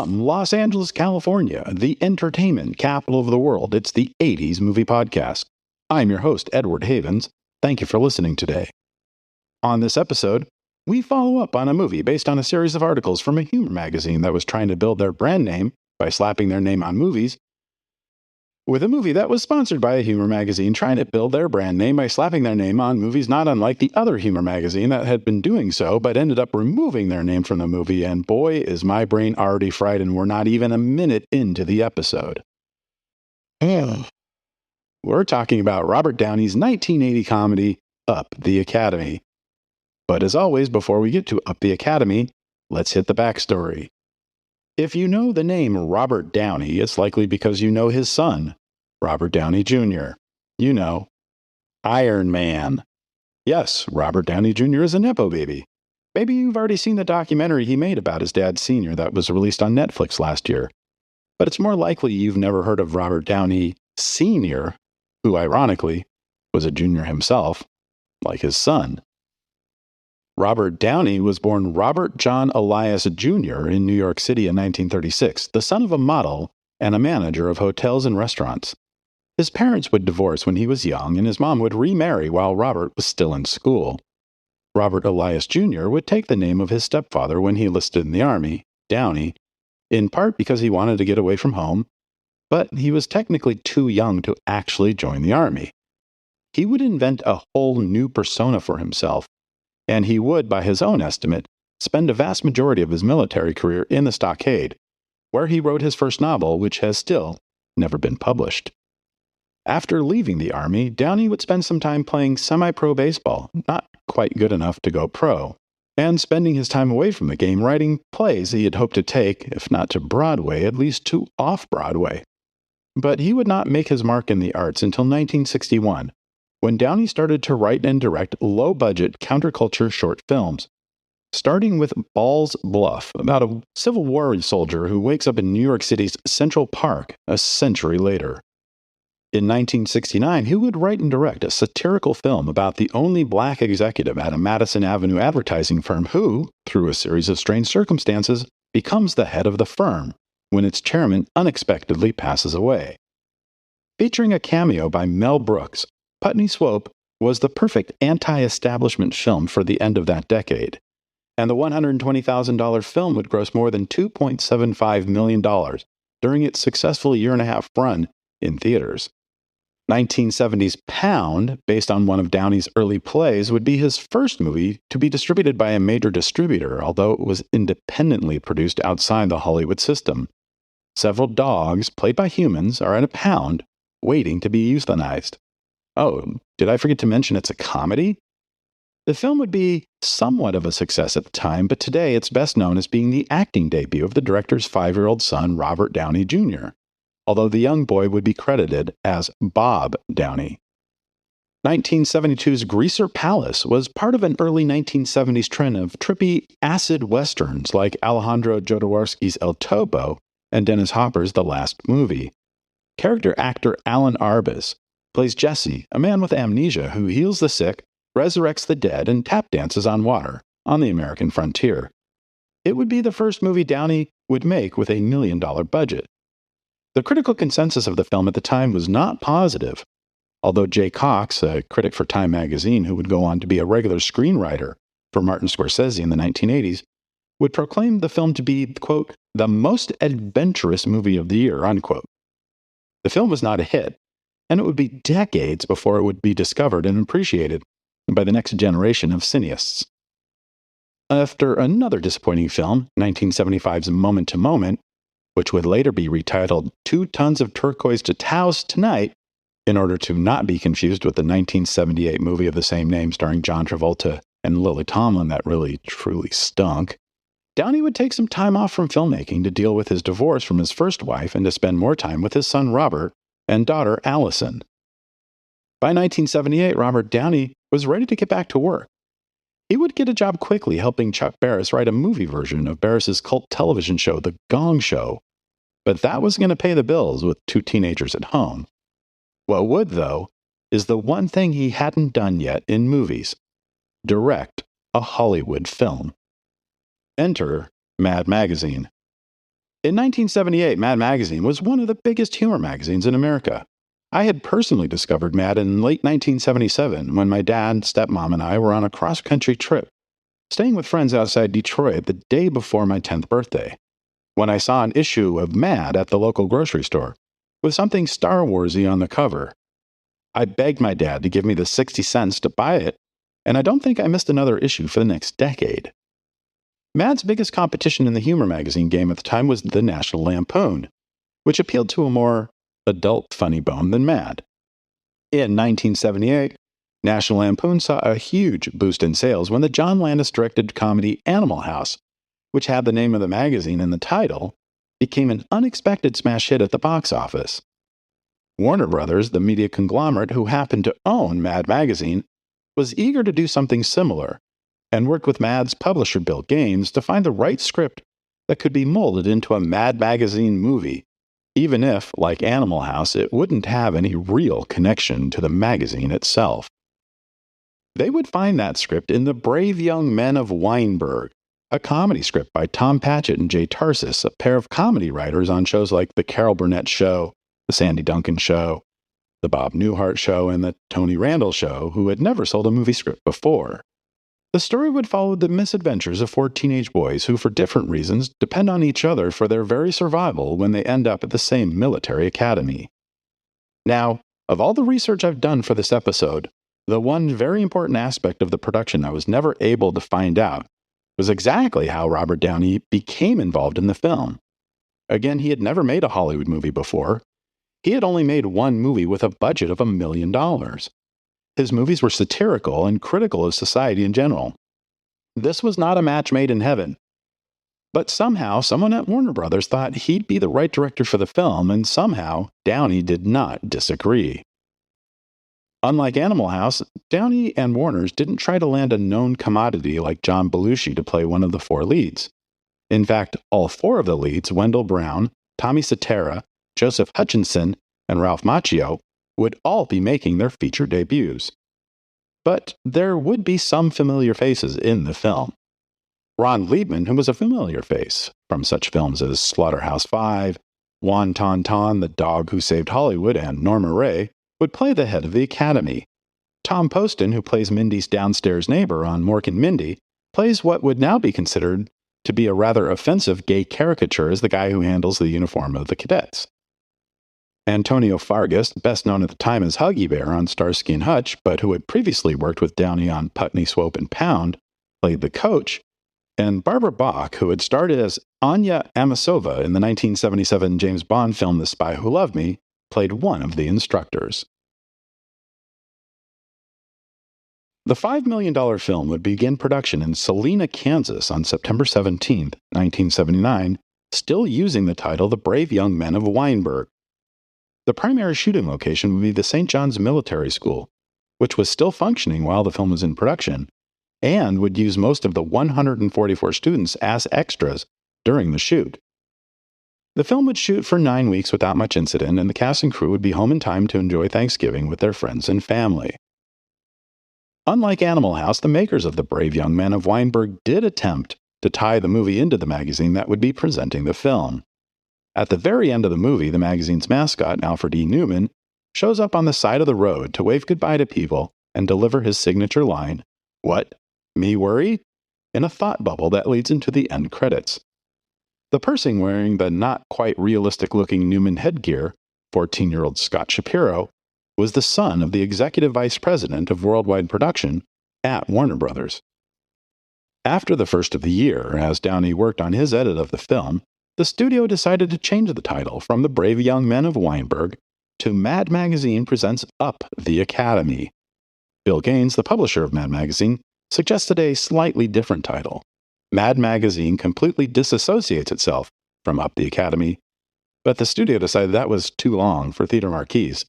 From Los Angeles, California, the entertainment capital of the world, it's the 80s Movie Podcast. I'm your host, Edward Havens. Thank you for listening today. On this episode, we follow up on a movie based on a series of articles from a humor magazine that was trying to build their brand name by slapping their name on movies, with a movie that was sponsored by a humor magazine trying to build their brand name by slapping their name on movies not unlike the other humor magazine that had been doing so but ended up removing their name from the movie, and boy is my brain already fried and we're not even a minute into the episode. We're talking about Robert Downey's 1980 comedy, Up the Academy. But as always, before we get to Up the Academy, let's hit the backstory. If you know the name Robert Downey, it's likely because you know his son, Robert Downey Jr. You know, Iron Man. Yes, Robert Downey Jr. is a Nepo baby. Maybe you've already seen the documentary he made about his dad Sr. that was released on Netflix last year. But it's more likely you've never heard of Robert Downey Sr., who ironically was a junior himself, like his son. Robert Downey was born Robert John Elias Jr. in New York City in 1936, the son of a model and a manager of hotels and restaurants. His parents would divorce when he was young, and his mom would remarry while Robert was still in school. Robert Elias Jr. would take the name of his stepfather when he enlisted in the Army, Downey, in part because he wanted to get away from home, but he was technically too young to actually join the Army. He would invent a whole new persona for himself, and he would, by his own estimate, spend a vast majority of his military career in the stockade, where he wrote his first novel, which has still never been published. After leaving the Army, Downey would spend some time playing semi-pro baseball, not quite good enough to go pro, and spending his time away from the game writing plays he had hoped to take, if not to Broadway, at least to off-Broadway. But he would not make his mark in the arts until 1961, when Downey started to write and direct low-budget counterculture short films, starting with Ball's Bluff, about a Civil War soldier who wakes up in New York City's Central Park a century later. In 1969, he would write and direct a satirical film about the only black executive at a Madison Avenue advertising firm who, through a series of strange circumstances, becomes the head of the firm when its chairman unexpectedly passes away. Featuring a cameo by Mel Brooks, Putney Swope was the perfect anti-establishment film for the end of that decade, and the $120,000 film would gross more than $2.75 million during its successful year-and-a-half run in theaters. 1970's Pound, based on one of Downey's early plays, would be his first movie to be distributed by a major distributor, although it was independently produced outside the Hollywood system. Several dogs, played by humans, are in a pound, waiting to be euthanized. Oh, did I forget to mention it's a comedy? The film would be somewhat of a success at the time, but today it's best known as being the acting debut of the director's 5-year-old son, Robert Downey Jr., although the young boy would be credited as Bob Downey. 1972's Greaser Palace was part of an early 1970s trend of trippy acid westerns like Alejandro Jodorowsky's El Topo and Dennis Hopper's The Last Movie. Character actor Alan Arbus plays Jesse, a man with amnesia who heals the sick, resurrects the dead, and tap dances on water on the American frontier. It would be the first movie Downey would make with $1 million budget. The critical consensus of the film at the time was not positive, although Jay Cox, a critic for Time magazine who would go on to be a regular screenwriter for Martin Scorsese in the 1980s, would proclaim the film to be, quote, the most adventurous movie of the year, unquote. The film was not a hit, and it would be decades before it would be discovered and appreciated by the next generation of cineasts. After another disappointing film, 1975's Moment to Moment, which would later be retitled 2 Tons of Turquoise to Taos Tonight, in order to not be confused with the 1978 movie of the same name starring John Travolta and Lily Tomlin that really, truly stunk, Downey would take some time off from filmmaking to deal with his divorce from his first wife and to spend more time with his son Robert and daughter Allison. By 1978, Robert Downey was ready to get back to work. He would get a job quickly helping Chuck Barris write a movie version of Barris's cult television show, The Gong Show, but that wasn't going to pay the bills with 2 teenagers at home. What would, though, is the one thing he hadn't done yet in movies: direct a Hollywood film. Enter Mad Magazine. In 1978, Mad Magazine was one of the biggest humor magazines in America. I had personally discovered Mad in late 1977 when my dad, stepmom, and I were on a cross country trip, staying with friends outside Detroit the day before my 10th birthday. When I saw an issue of Mad at the local grocery store, with something Star Warsy on the cover, I begged my dad to give me the 60 cents to buy it, and I don't think I missed another issue for the next decade. Mad's biggest competition in the humor magazine game at the time was the National Lampoon, which appealed to a more adult funny bone than Mad. In 1978, National Lampoon saw a huge boost in sales when the John Landis-directed comedy Animal House, which had the name of the magazine in the title, became an unexpected smash hit at the box office. Warner Brothers, the media conglomerate who happened to own Mad Magazine, was eager to do something similar, and worked with Mad's publisher Bill Gaines to find the right script that could be molded into a Mad Magazine movie, even if, like Animal House, it wouldn't have any real connection to the magazine itself. They would find that script in The Brave Young Men of Weinberg, a comedy script by Tom Patchett and Jay Tarsis, a pair of comedy writers on shows like The Carol Burnett Show, The Sandy Duncan Show, The Bob Newhart Show, and The Tony Randall Show, who had never sold a movie script before. The story would follow the misadventures of 4 teenage boys who, for different reasons, depend on each other for their very survival when they end up at the same military academy. Now, of all the research I've done for this episode, the one very important aspect of the production I was never able to find out was exactly how Robert Downey became involved in the film. Again, he had never made a Hollywood movie before. He had only made one movie with a budget of $1 million. His movies were satirical and critical of society in general. This was not a match made in heaven. But somehow, someone at Warner Brothers thought he'd be the right director for the film, and somehow, Downey did not disagree. Unlike Animal House, Downey and Warner's didn't try to land a known commodity like John Belushi to play one of the 4 leads. In fact, all 4 of the leads, Wendell Brown, Tommy Cetera, Joseph Hutchinson, and Ralph Macchio, would all be making their feature debuts. But there would be some familiar faces in the film. Ron Liebman, who was a familiar face from such films as Slaughterhouse-Five, Juan Tauntaun, The Dog Who Saved Hollywood, and Norma Rae, would play the head of the Academy. Tom Poston, who plays Mindy's downstairs neighbor on Mork and Mindy, plays what would now be considered to be a rather offensive gay caricature as the guy who handles the uniform of the cadets. Antonio Fargas, best known at the time as Huggy Bear on Starsky and Hutch, but who had previously worked with Downey on Putney, Swope, and Pound, played the coach, and Barbara Bach, who had starred as Anya Amasova in the 1977 James Bond film The Spy Who Loved Me, played one of the instructors. The $5 million film would begin production in Salina, Kansas on September 17, 1979, still using the title The Brave Young Men of Weinberg. The primary shooting location would be the St. John's Military School, which was still functioning while the film was in production, and would use most of the 144 students as extras during the shoot. The film would shoot for 9 weeks without much incident, and the cast and crew would be home in time to enjoy Thanksgiving with their friends and family. Unlike Animal House, the makers of The Brave Young Men of Weinberg did attempt to tie the movie into the magazine that would be presenting the film. At the very end of the movie, the magazine's mascot, Alfred E. Newman, shows up on the side of the road to wave goodbye to people and deliver his signature line, "What? Me worried?" in a thought bubble that leads into the end credits. The person wearing the not quite realistic-looking Newman headgear, 14-year-old Scott Shapiro, was the son of the executive vice president of worldwide production at Warner Brothers. After the first of the year, as Downey worked on his edit of the film, the studio decided to change the title from The Brave Young Men of Weinberg to Mad Magazine Presents Up the Academy. Bill Gaines, the publisher of Mad Magazine, suggested a slightly different title. Mad Magazine completely disassociates itself from Up the Academy, but the studio decided that was too long for theater marquees.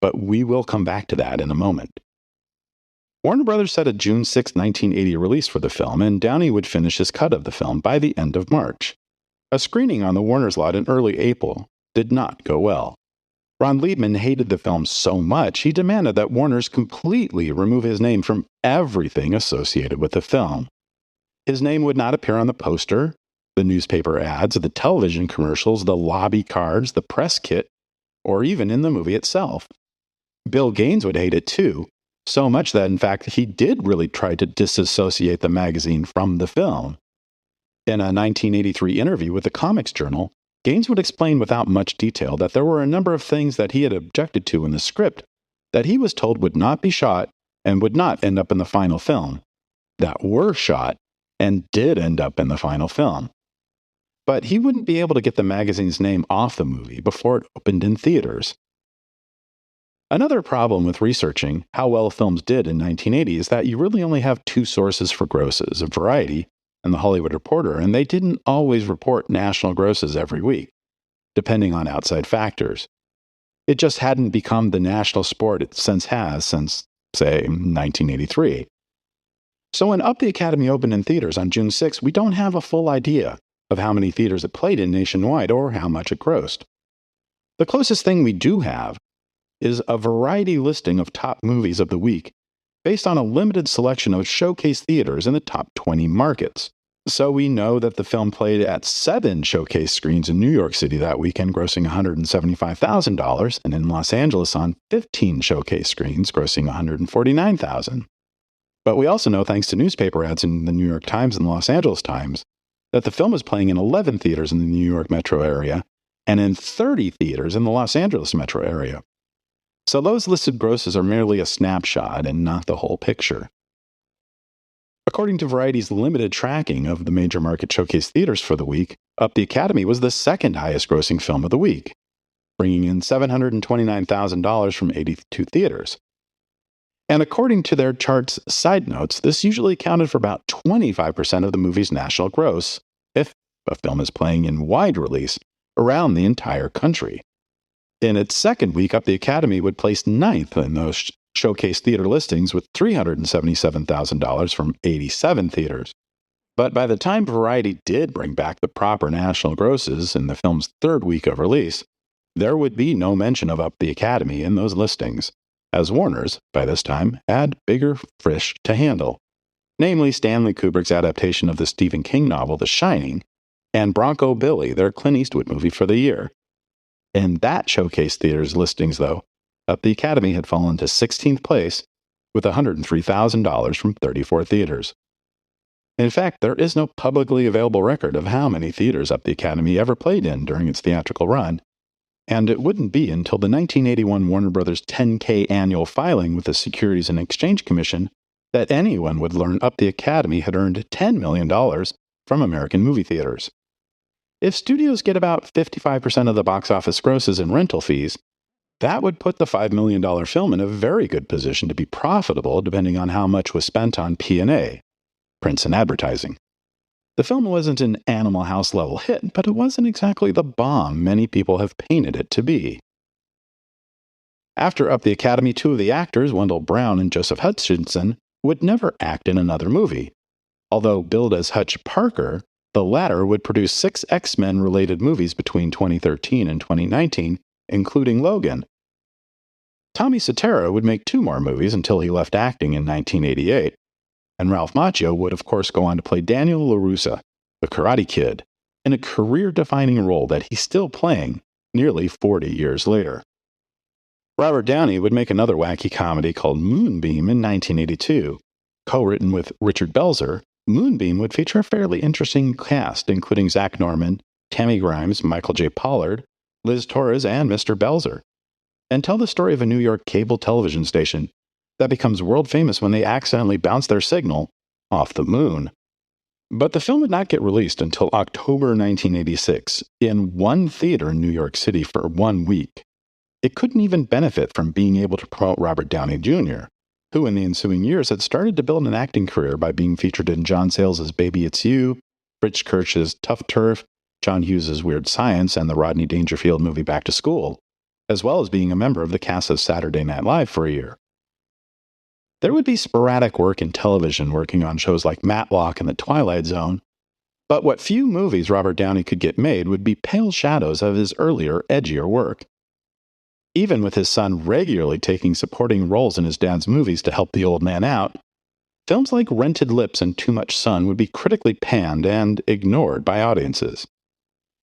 But we will come back to that in a moment. Warner Brothers set a June 6, 1980 release for the film, and Downey would finish his cut of the film by the end of March. A screening on the Warner's lot in early April did not go well. Ron Liebman hated the film so much he demanded that Warner's completely remove his name from everything associated with the film. His name would not appear on the poster, The newspaper ads, the television commercials, the lobby cards, the press kit, or even in the movie itself. Bill Gaines would hate it too, so much that in fact he did really try to disassociate the magazine from the film. In a 1983 interview with the Comics Journal, Gaines would explain without much detail that there were a number of things that he had objected to in the script that he was told would not be shot and would not end up in the final film, that were shot and did end up in the final film. But he wouldn't be able to get the magazine's name off the movie before it opened in theaters. Another problem with researching how well films did in 1980 is that you really only have two sources for grosses, Variety and The Hollywood Reporter, and they didn't always report national grosses every week, depending on outside factors. It just hadn't become the national sport it has since, say, 1983. So when Up the Academy opened in theaters on June 6, we don't have a full idea of how many theaters it played in nationwide or how much it grossed. The closest thing we do have is a Variety listing of top movies of the week based on a limited selection of showcase theaters in the top 20 markets. So we know that the film played at 7 showcase screens in New York City that weekend, grossing $175,000, and in Los Angeles on 15 showcase screens, grossing $149,000. But we also know, thanks to newspaper ads in the New York Times and the Los Angeles Times, that the film is playing in 11 theaters in the New York metro area and in 30 theaters in the Los Angeles metro area. So those listed grosses are merely a snapshot and not the whole picture. According to Variety's limited tracking of the major market showcase theaters for the week, Up the Academy was the second highest grossing film of the week, bringing in $729,000 from 82 theaters. And according to their chart's side notes, this usually accounted for about 25% of the movie's national gross if a film is playing in wide release around the entire country. In its second week, Up the Academy would place 9th in those showcase theater listings with $377,000 from 87 theaters. But by the time Variety did bring back the proper national grosses in the film's third week of release, there would be no mention of Up the Academy in those listings, as Warner's, by this time, had bigger fish to handle, namely Stanley Kubrick's adaptation of the Stephen King novel The Shining, and Bronco Billy, their Clint Eastwood movie for the year. In that showcase theater's listings, though, Up the Academy had fallen to 16th place with $103,000 from 34 theaters. In fact, there is no publicly available record of how many theaters Up the Academy ever played in during its theatrical run, and it wouldn't be until the 1981 Warner Bros. 10K annual filing with the Securities and Exchange Commission that anyone would learn Up the Academy had earned $10 million from American movie theaters. If studios get about 55% of the box office grosses in rental fees, that would put the $5 million film in a very good position to be profitable depending on how much was spent on P&A, prints and advertising. The film wasn't an Animal House level hit, but it wasn't exactly the bomb many people have painted it to be. After Up the Academy, 2 of the actors, Wendell Brown and Joseph Hutchinson, would never act in another movie. Although billed as Hutch Parker, the latter would produce 6 X-Men related movies between 2013 and 2019, including Logan. Tommy Soetoro would make 2 more movies until he left acting in 1988, and Ralph Macchio would of course go on to play Daniel LaRussa, the Karate Kid, in a career-defining role that he's still playing nearly 40 years later. Robert Downey would make another wacky comedy called Moonbeam in 1982. Co-written with Richard Belzer, Moonbeam would feature a fairly interesting cast, including Zach Norman, Tammy Grimes, Michael J. Pollard, Liz Torres, and Mr. Belzer, and tell the story of a New York cable television station that becomes world famous when they accidentally bounce their signal off the moon. But the film would not get released until October 1986 in one theater in New York City for 1 week. It couldn't even benefit from being able to promote Robert Downey Jr., who in the ensuing years had started to build an acting career by being featured in John Sayles' Baby It's You, Fritz Kirch's Tough Turf, John Hughes' Weird Science, and the Rodney Dangerfield movie Back to School, as well as being a member of the cast of Saturday Night Live for a year. There would be sporadic work in television, working on shows like Matlock and The Twilight Zone, but what few movies Robert Downey could get made would be pale shadows of his earlier, edgier work. Even with his son regularly taking supporting roles in his dad's movies to help the old man out, films like Rented Lips and Too Much Sun would be critically panned and ignored by audiences.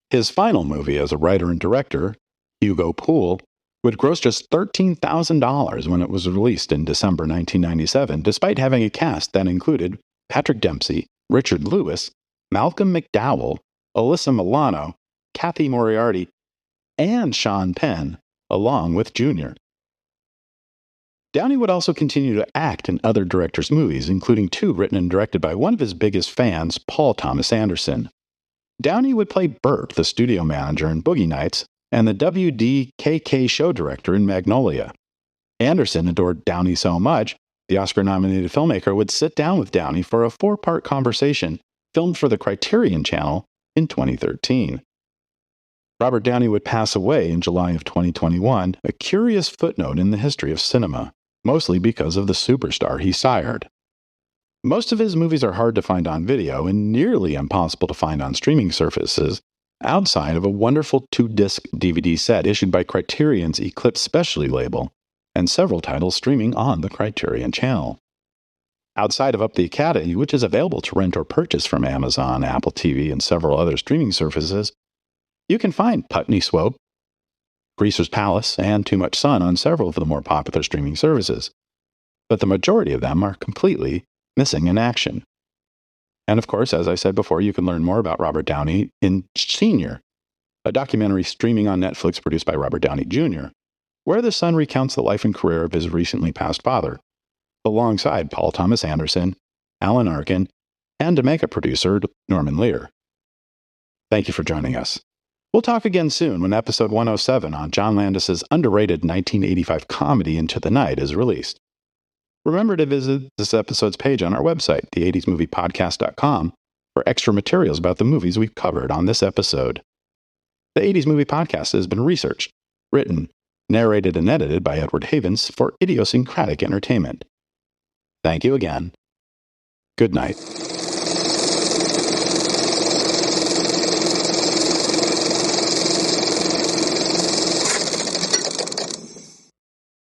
His final movie as a writer and director, Hugo Pool, would gross just $13,000 when it was released in December 1997, despite having a cast that included Patrick Dempsey, Richard Lewis, Malcolm McDowell, Alyssa Milano, Kathy Moriarty, and Sean Penn, along with Jr. Downey would also continue to act in other directors' movies, including 2 written and directed by one of his biggest fans, Paul Thomas Anderson. Downey would play Burt, the studio manager in Boogie Nights, and the WDKK show director in Magnolia. Anderson adored Downey so much, the Oscar-nominated filmmaker would sit down with Downey for a 4-part conversation filmed for the Criterion Channel in 2013. Robert Downey would pass away in July of 2021, a curious footnote in the history of cinema, mostly because of the superstar he sired. Most of his movies are hard to find on video and nearly impossible to find on streaming services, outside of a wonderful 2-disc DVD set issued by Criterion's Eclipse Specialty label, and several titles streaming on the Criterion Channel. Outside of Up the Academy, which is available to rent or purchase from Amazon, Apple TV, and several other streaming services, you can find Putney Swope, Greaser's Palace, and Too Much Sun on several of the more popular streaming services, but the majority of them are completely missing in action. And of course, as I said before, you can learn more about Robert Downey in Sr., a documentary streaming on Netflix produced by Robert Downey Jr., where the son recounts the life and career of his recently passed father, alongside Paul Thomas Anderson, Alan Arkin, and Jamaica producer Norman Lear. Thank you for joining us. We'll talk again soon when episode 107 on John Landis's underrated 1985 comedy Into the Night is released. Remember to visit this episode's page on our website, the80smoviepodcast.com, for extra materials about the movies we've covered on this episode. The 80s Movie Podcast has been researched, written, narrated, and edited by Edward Havens for Idiosyncratic Entertainment. Thank you again. Good night.